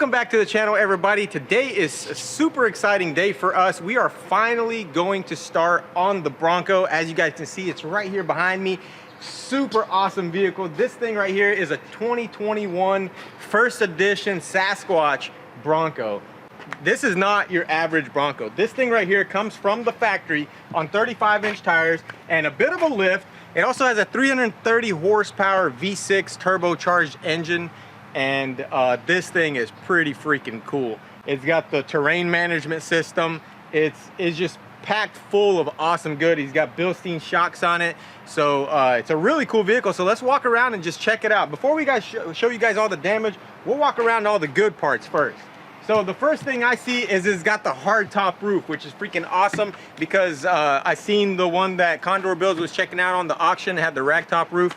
Welcome back to the channel, everybody. Today is a super exciting day for us. We are finally going to start on the Bronco. As you guys can see, it's right here behind me. Super awesome vehicle. This thing right here is a 2021 first edition Sasquatch Bronco. This is not your average Bronco. This thing right here comes from the factory on 35-inch tires and a bit of a lift. It also has a 330 horsepower V6 turbocharged engine. And this thing is pretty freaking cool. It's got the terrain management system. It's just packed full of awesome goodies. Got Bilstein shocks on it. So it's a really cool vehicle. So let's walk around and just check it out. Before we guys show you guys all the damage, we'll walk around all the good parts first. So the first thing I see is it's got the hard top roof, which is freaking awesome because I seen the one that Condor Builds was checking out on the auction. It had the rag top roof.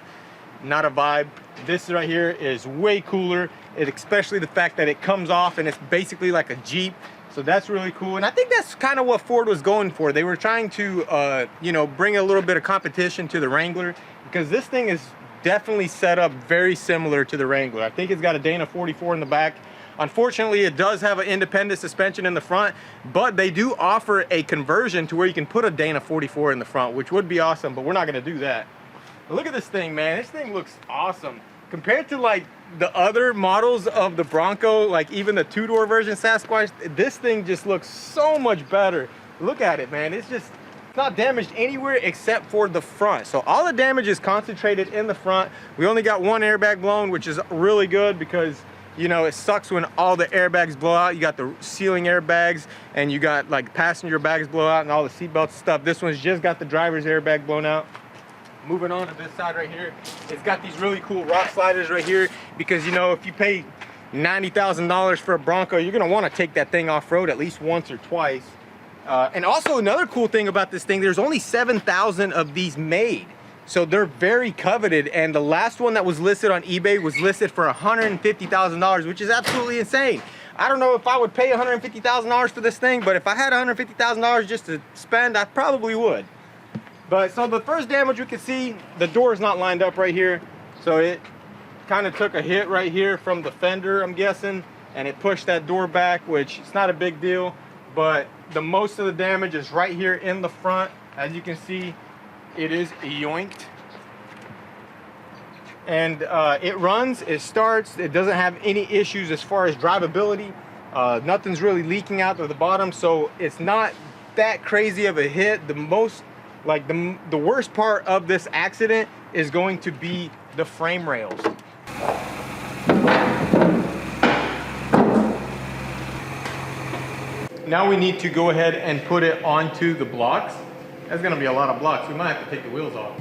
Not a vibe. This right here is way cooler, especially the fact that it comes off and it's basically like a Jeep. So that's really cool. And I think that's kind of what Ford was going for. They were trying to, you know, bring a little bit of competition to the Wrangler, because this thing is definitely set up very similar to the Wrangler. I think it's got a Dana 44 in the back. Unfortunately, it does have an independent suspension in the front, but they do offer a conversion to where you can put a Dana 44 in the front, which would be awesome, but we're not going to do that. Look at this thing, man. This thing looks awesome. Compared to like the other models of the Bronco, like even the two-door version Sasquatch, this thing just looks so much better. Look at it, man. It's not damaged anywhere except for the front. So all the damage is concentrated in the front. We only got one airbag blown, which is really good because, you know, it sucks when all the airbags blow out. You got the ceiling airbags and you got like passenger bags blow out and all the seatbelt stuff. This one's just got the driver's airbag blown out. Moving on to this side right here, it's got these really cool rock sliders right here because, you know, if you pay $90,000 for a Bronco, you're going to want to take that thing off-road at least once or twice. And also another cool thing about this thing, there's only 7,000 of these made. So they're very coveted, and the last one that was listed on eBay was listed for $150,000, which is absolutely insane. I don't know if I would pay $150,000 for this thing, but if I had $150,000 just to spend, I probably would. But so the first damage we can see, the door is not lined up right here. So it kind of took a hit right here from the fender, I'm guessing, and it pushed that door back, which it's not a big deal. But the most of the damage is right here in the front. As you can see, it is yoinked. And it runs, it starts, it doesn't have any issues as far as drivability. Nothing's really leaking out to the bottom, so it's not that crazy of a hit. The worst part of this accident is going to be the frame rails. Now we need to go ahead and put it onto the blocks. That's going to be a lot of blocks. We might have to take the wheels off.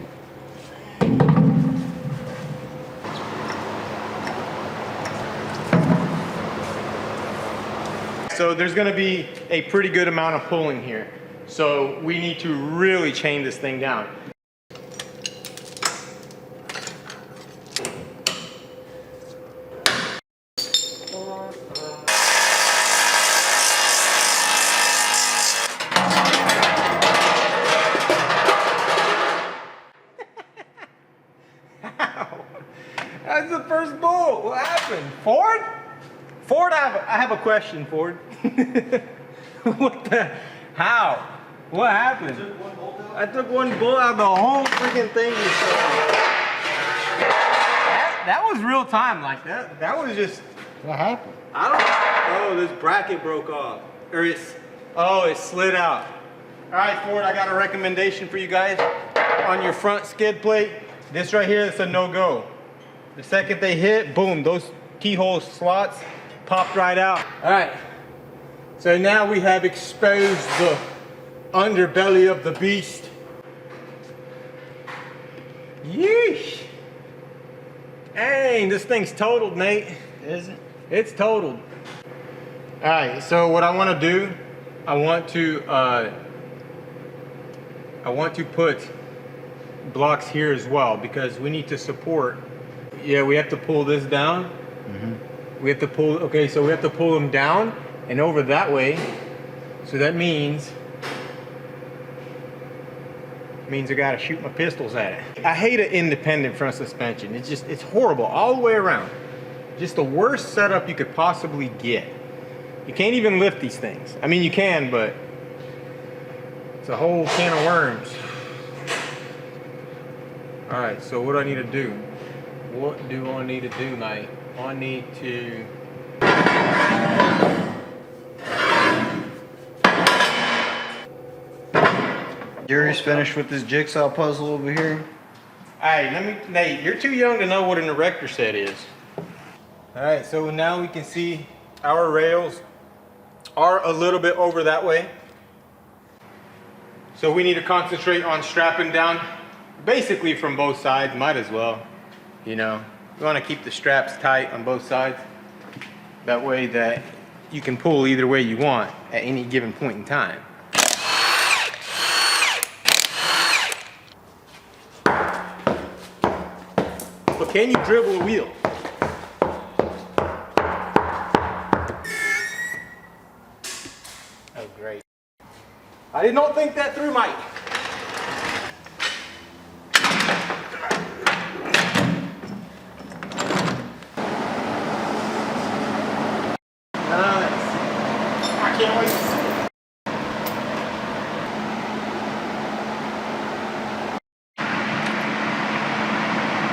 So there's going to be a pretty good amount of pulling here. So we need to really chain this thing down. That's the first bolt. What happened? Ford? Ford, I have a question, Ford. What the? How? What happened? I took one bolt out of the whole freaking thing. That was real time like that. That was just. What happened? I don't know. Oh, this bracket broke off. Or it slid out. All right, Ford, I got a recommendation for you guys. On your front skid plate, this right here, it's a no-go. The second they hit, boom, those keyhole slots popped right out. All right. So now we have exposed the underbelly of the beast. Yeesh. Dang, this thing's totaled, Nate. Is it? It's totaled. All right, so what I want to do, I want to put blocks here as well because we need to support. Yeah, we have to pull this down. Mm-hmm. We have to pull, okay, so we have to pull them down and over that way. So that means I gotta shoot my pistols at it. I hate an independent front suspension. It's horrible all the way around. just the worst setup you could possibly get. You can't even lift these things. I mean, you can, but it's a whole can of worms. All right, so what do I need to do? What do I need to do, mate? I need to... Jerry's finished with this jigsaw puzzle over here. Hey, Nate, you're too young to know what an erector set is. All right, so now we can see our rails are a little bit over that way. So we need to concentrate on strapping down basically from both sides, might as well. You know, you want to keep the straps tight on both sides. That way that you can pull either way you want at any given point in time. But can you dribble a wheel? Oh, great. I did not think that through, Mike. Nice. I can't wait to see it.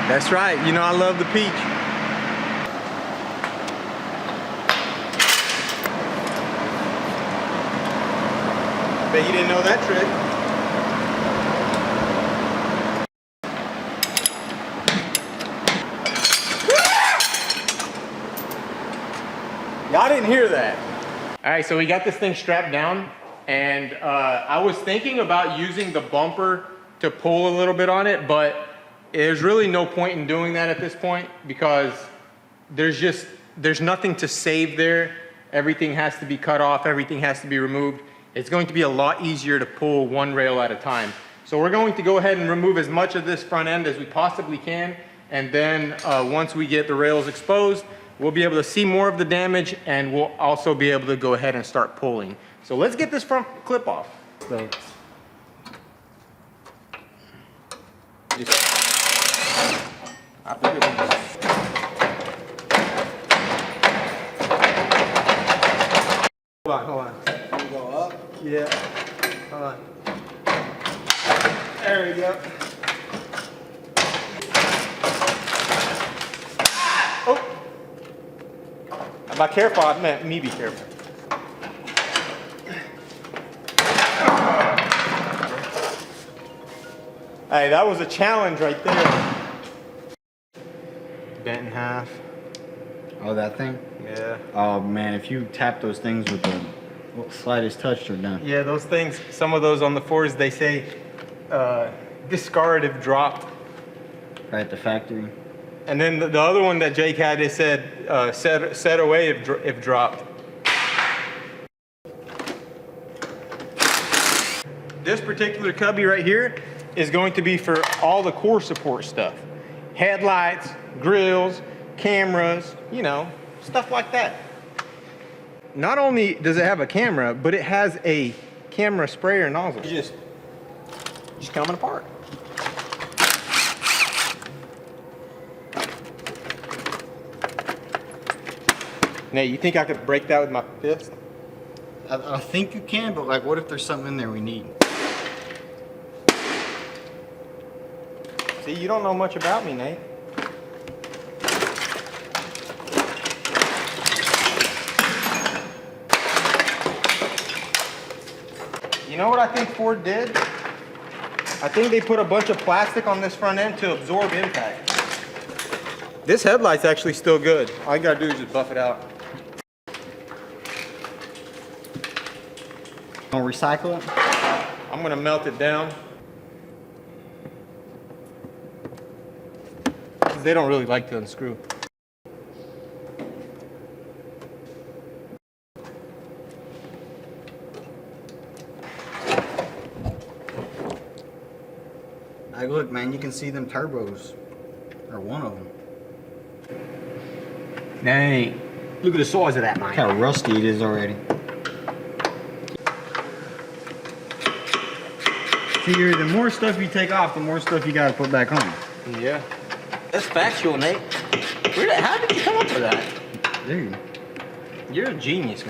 That's right. You know I love the peach. Bet you didn't know that trick. Y'all didn't hear that. All right, so we got this thing strapped down, and I was thinking about using the bumper to pull a little bit on it, but there's really no point in doing that at this point because there's nothing to save there. Everything has to be cut off, everything has to be removed. It's going to be a lot easier to pull one rail at a time. So we're going to go ahead and remove as much of this front end as we possibly can, and then once we get the rails exposed, we'll be able to see more of the damage, and we'll also be able to go ahead and start pulling. So let's get this front clip off. So, I figured hold on. You go up. Yeah. Hold on. There we go. Oh. By careful, I meant me be careful. Hey, that was a challenge right there. Bent in half. Oh, that thing? Yeah. Oh man, if you tap those things with the slightest touch, they're done. Yeah, those things, some of those on the Fords, they say discard if dropped. Right at the factory. And then the other one that Jake had, it said set away if dropped. This particular cubby right here is going to be for all the core support stuff. Headlights, grills, cameras, you know, stuff like that. Not only does it have a camera, but it has a camera sprayer nozzle. Just coming apart. Nate, you think I could break that with my fist? I think you can, but like, what if there's something in there we need? See, you don't know much about me, Nate. You know what I think Ford did? I think they put a bunch of plastic on this front end to absorb impact. This headlight's actually still good. All you gotta do is just buff it out. Gonna recycle it? I'm gonna melt it down. They don't really like to unscrew. Like, look, man, you can see them turbos, or one of them. Dang. Look at the size of that, man. Look how rusty it is already. See, the more stuff you take off, the more stuff you gotta put back on. Yeah. That's factual, Nate. How did you come up with that? Dude. You're a genius.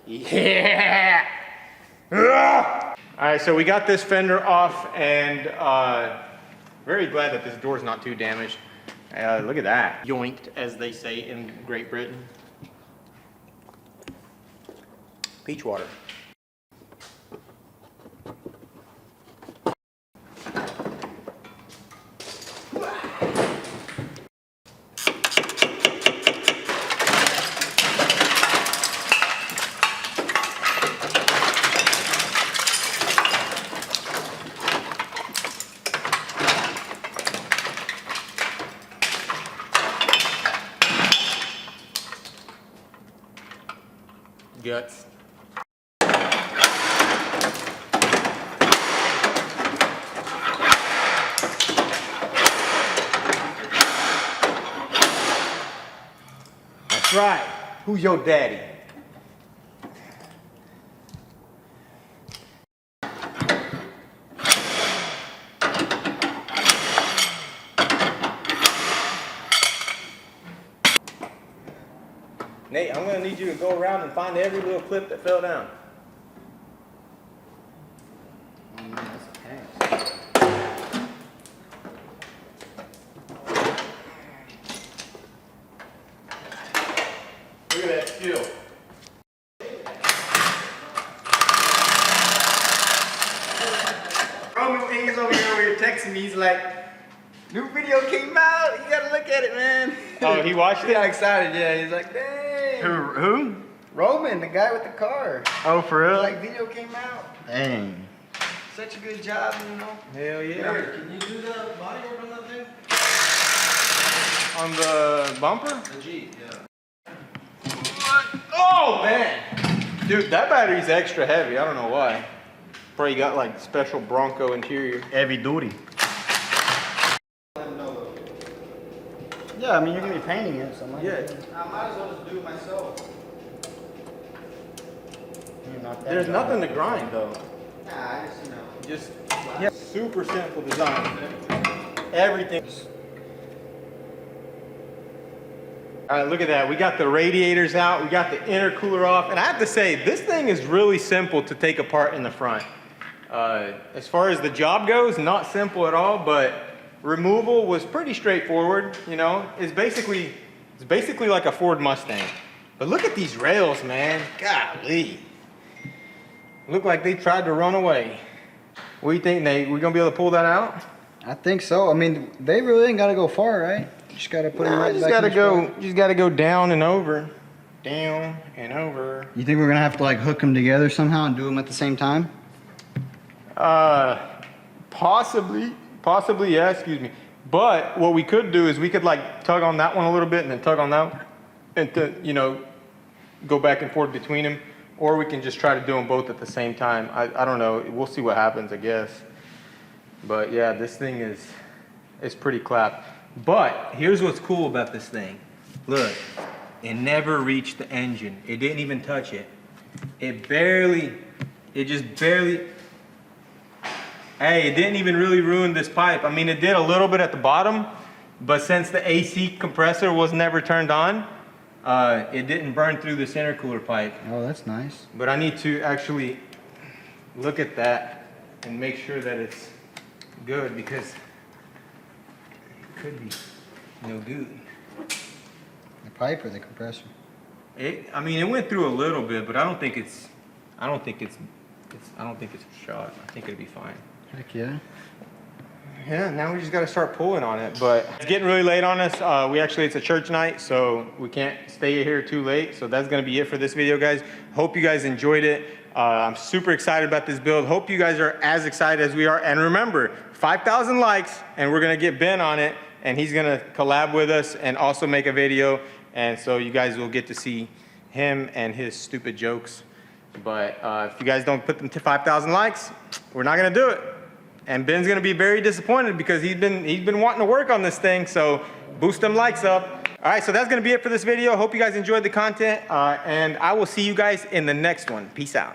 Yeah! All right, so we got this fender off, and very glad that this door's not too damaged. Look at that. Yoinked, as they say in Great Britain. Peach water. Guts. That's right. Who's your daddy? Nate, I'm gonna need you to go around and find every little clip that fell down. Look at that skill. Roman King is over here texting me. He's like, new video came out. You gotta look at it, man. Oh, he watched it? He got excited, yeah. He's like, dang. Who? Roman, the guy with the car. Oh, for real? Like, video came out. Dang. Such a good job, you know. Hell yeah. Here, can you do the body work on that thing? On the bumper? The Jeep, yeah. Oh, man. Dude, that battery's extra heavy. I don't know why. Probably got like special Bronco interior. Heavy duty. Yeah, I mean, you're going to be painting it, so I might as well just do it myself. There's nothing to grind, though. Nah, I just, you know. Just yeah, super simple design. Everything. All right, look at that. We got the radiators out. We got the intercooler off. And I have to say, this thing is really simple to take apart in the front. As far as the job goes, not simple at all, but removal was pretty straightforward. You know, it's basically like a Ford Mustang. But look at these rails, man. Golly. Look like they tried to run away. What do you think, Nate? We gonna be able to pull that out? I think so. I mean, they really ain't got to go far, right? Just got to put them right back in the spot. Just gotta go down and over. Down and over. You think we're going to have to, like, hook them together somehow and do them at the same time? Possibly, yeah, excuse me. But what we could do is we could like tug on that one a little bit and then tug on that one and to, you know, go back and forth between them. Or we can just try to do them both at the same time. I don't know. We'll see what happens, I guess. But yeah, this thing is pretty clapped. But here's what's cool about this thing. Look, it never reached the engine. It didn't even touch it. It just barely. Hey, it didn't even really ruin this pipe. I mean, it did a little bit at the bottom, but since the AC compressor was never turned on, it didn't burn through this intercooler pipe. Oh, that's nice. But I need to actually look at that and make sure that it's good because it could be no good. The pipe or the compressor? I mean, it went through a little bit, but I don't think it's shot. I think it'll be fine. Heck yeah. Yeah, now we just got to start pulling on it, but it's getting really late on us. It's a church night, so we can't stay here too late. So that's going to be it for this video, guys. Hope you guys enjoyed it. I'm super excited about this build. Hope you guys are as excited as we are. And remember, 5,000 likes, and we're going to get Ben on it, and he's going to collab with us and also make a video. And so you guys will get to see him and his stupid jokes. But if you guys don't put them to 5,000 likes, we're not going to do it. And Ben's gonna be very disappointed because he's been wanting to work on this thing. So boost them likes up. All right, so that's gonna be it for this video. Hope you guys enjoyed the content, and I will see you guys in the next one. Peace out.